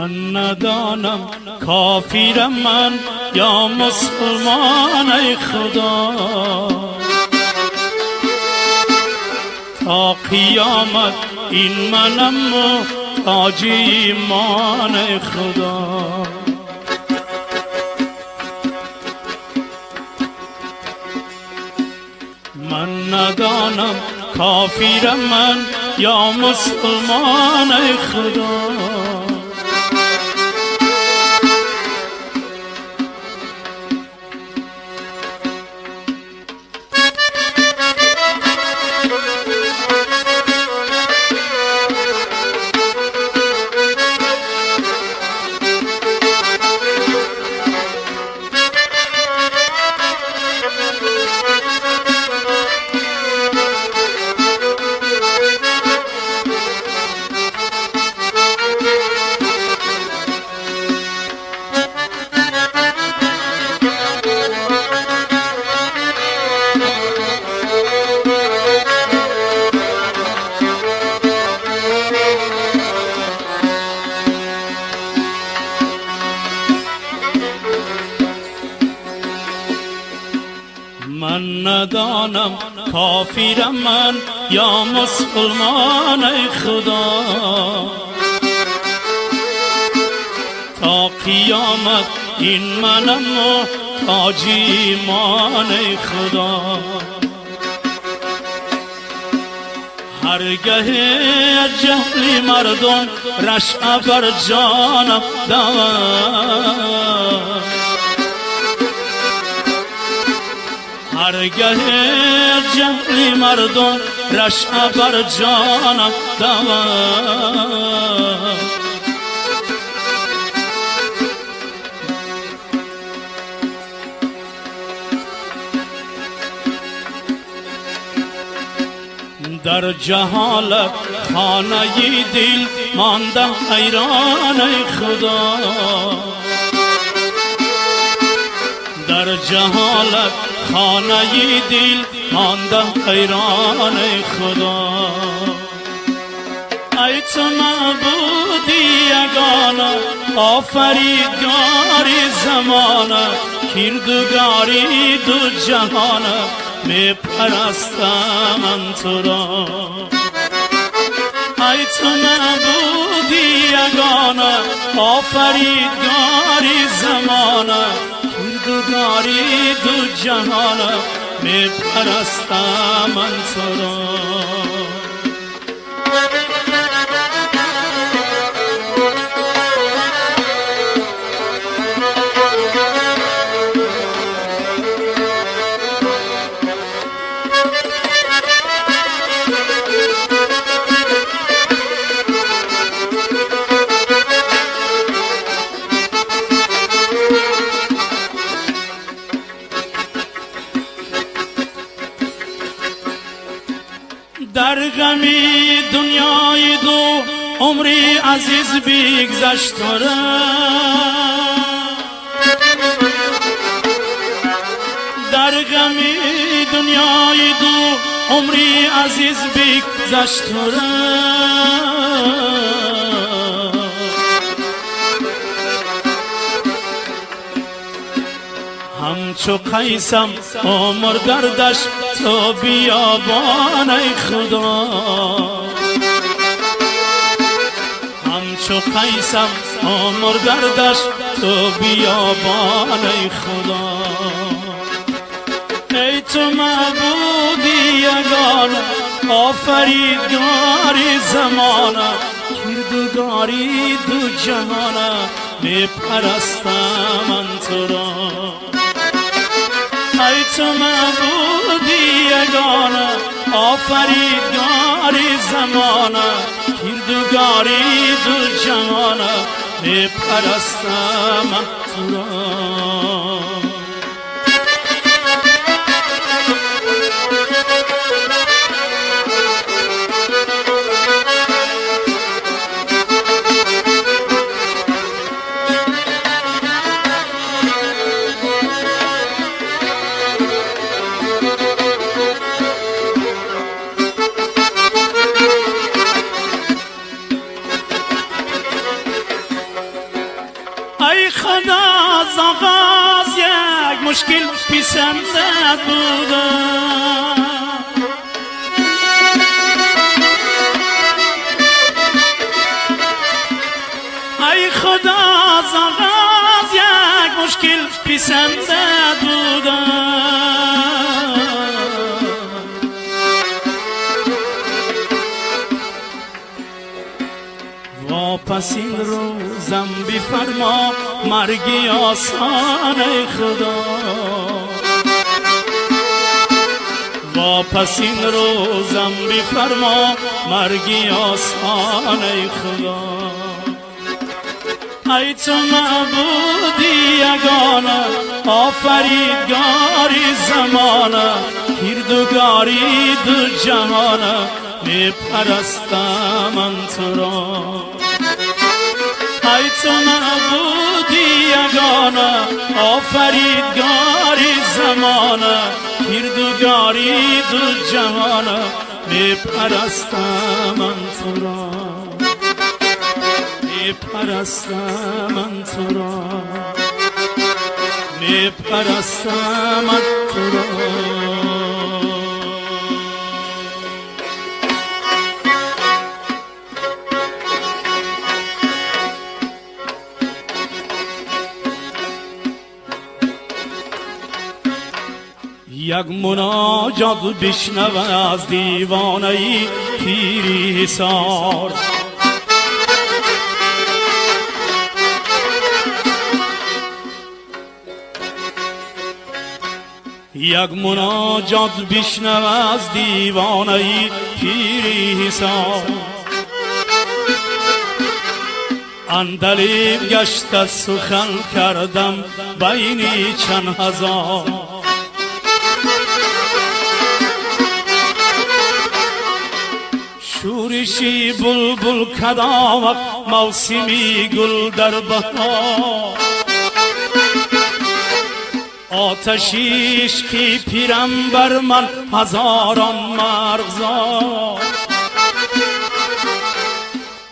من ندانم کافرم من یا مسلمان ای خدا، تا قیامت این منم محتاج ایمان ای خدا. من ندانم کافرم من یا مسلمان ای خدا، من ندانم کافرم من یا مسلمان ای خدا، تا قیامت این منم محتاج ایمان ای خدا. هرگه جهل مردم رشع بر جانم دود، هرگه جهل مردم رشع بر جانم دود، در جهالت خانه دل مانده حیران ای خدا، در جهالت خانه دل مانده حیران ای خدا. ای تو معبودی یگانه آفریدگاری زمانه، کردگاری دو جهانه می پرستم من تو را. ای تو معبودی یگانه آفریدگاری زمانه، کردگاری دو جهانه می پرستم من تو را. در غمی دنیای دو عمری عزیز بگذشت در غمی دنیای دو عمری عزیز بگذشت همچو قیسم عمر دردش تو بیابان ای خدا، همچو قیسم عمر دردش تو بیابان ای خدا. ای تو معبودی یگانه آفریدگاری زمانه، کردگاری دو جهانه می پرستم من تو را. ای تو معبودی یگانه آفریدگاری زمانه، کردگاری دو جهانه می پرستم من تو را. پیسندت بودم. ای خدا از آغاز یک مشکل پیسندت بودم. واپس این روزم بفرما مرگی آسان ای خدا. واپس این روزم بفرما مرگی آسان ای خدا. ای تو معبودی یگانه آفریدگاری زمانه کردگاری دو جهانه می پرستم من تو را. ای تو معبودی یگانه آفریدگاری زمانه کردگاری دو جهانه می پرستم من تو را. می پرستم من تو را. می پرستم من تو را. یک مناجات بشنو از دیوانه پیری حصار. یک مناجات بشنو از دیوانه پیری حصار. اندلیب گشت سخن کردم بین چند هزار. شورشی بلبل کداوق موسمی گل در بهار. آتشیش کی پیرم بر من هزاران مرغزار.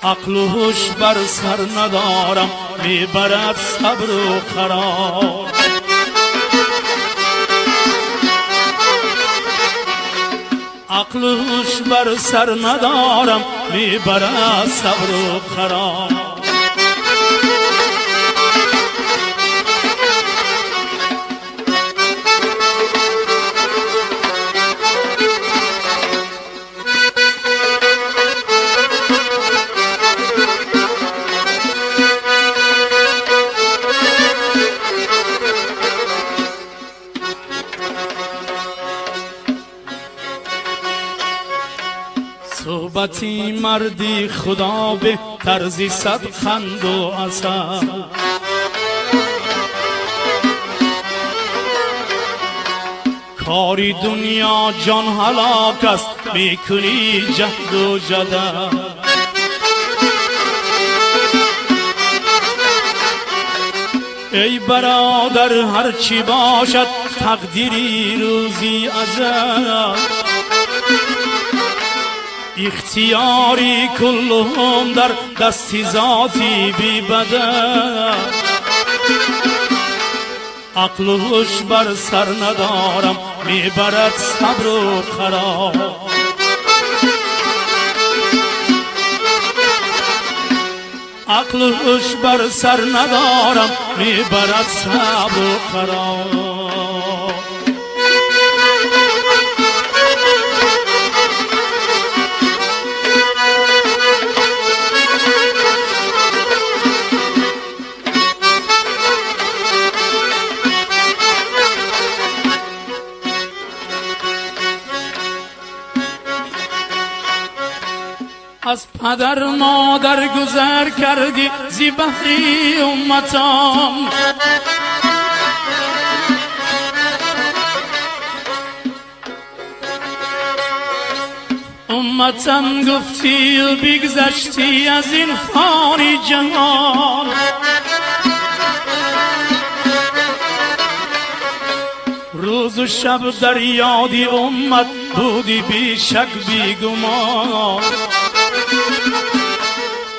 عقل و هوش بر سر ندارم میبرد صبر و قرار. عقل و هوش بر سر ندارم میبرد صبر و قرار. صحبتی مردی خدا به طرزی صد خند و عسل. کاری دنیا جان هلاک است میکنی جهد و جدل. ای برادر هرچی باشد تقدیری روزی ازل. اختیاری کلهم در دستی ذاتی بی بدل. عقل و هوش بر سر ندارم میبرد صبر و قرار. عقل و هوش بر سر ندارم میبرد صبر و قرار. از پدر مادر گذر کردی زی بحری امتم. امتم گفتی و بگذشتی از این فانی جهان. روز و شب در یادی امت بودی بی شک بی گمان.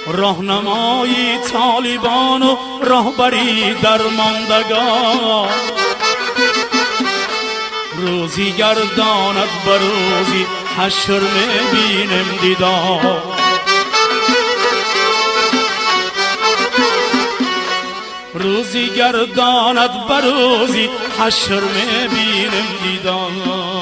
راهنمای طالبان و راهبری درماندگان. روزی گرداند بر روزی حشر میبینم دیدار روزی گرداند بر روزی حشر میبینم دیدار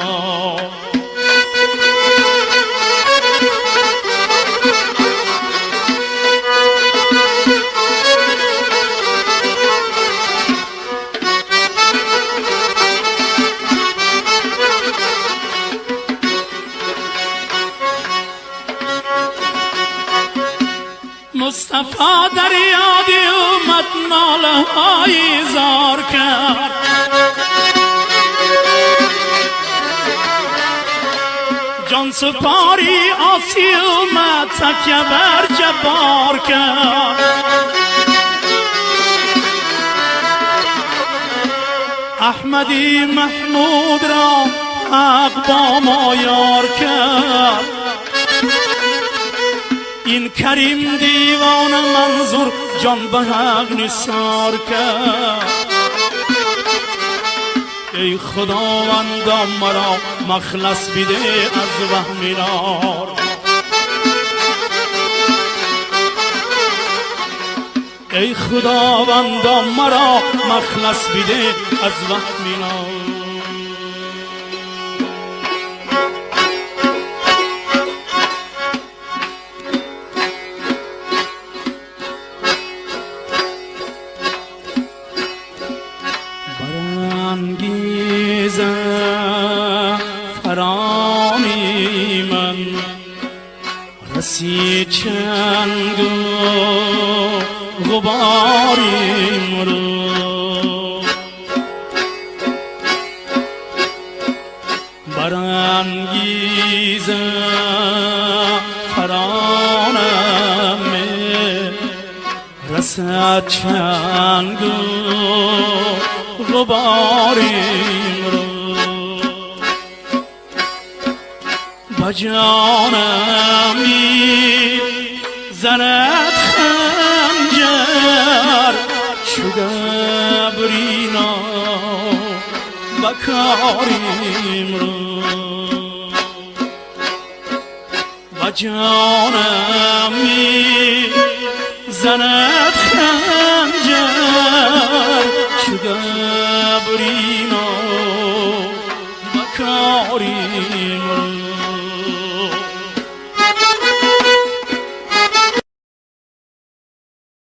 مصطفی در یادی اومد ناله های زار کرد جان سپاری آسی اومد تکیه بر جبار کرد احمدی محمود را حق با ما یار کرد این کریم دیوان منظور جان به حق نثار کرد ای خداوندا مرا مخلص بده از وهم نار ای خداوندا مرا مخلص بده از وهم نار فرانی من رسی چنگ و غباریم رو برانگیز فرانم رسد چنگ و غباریم رو جانم می زند خنجر چو گبرینا بکاریم رو و جانم می زند خنجر چو گبرینا بکاریم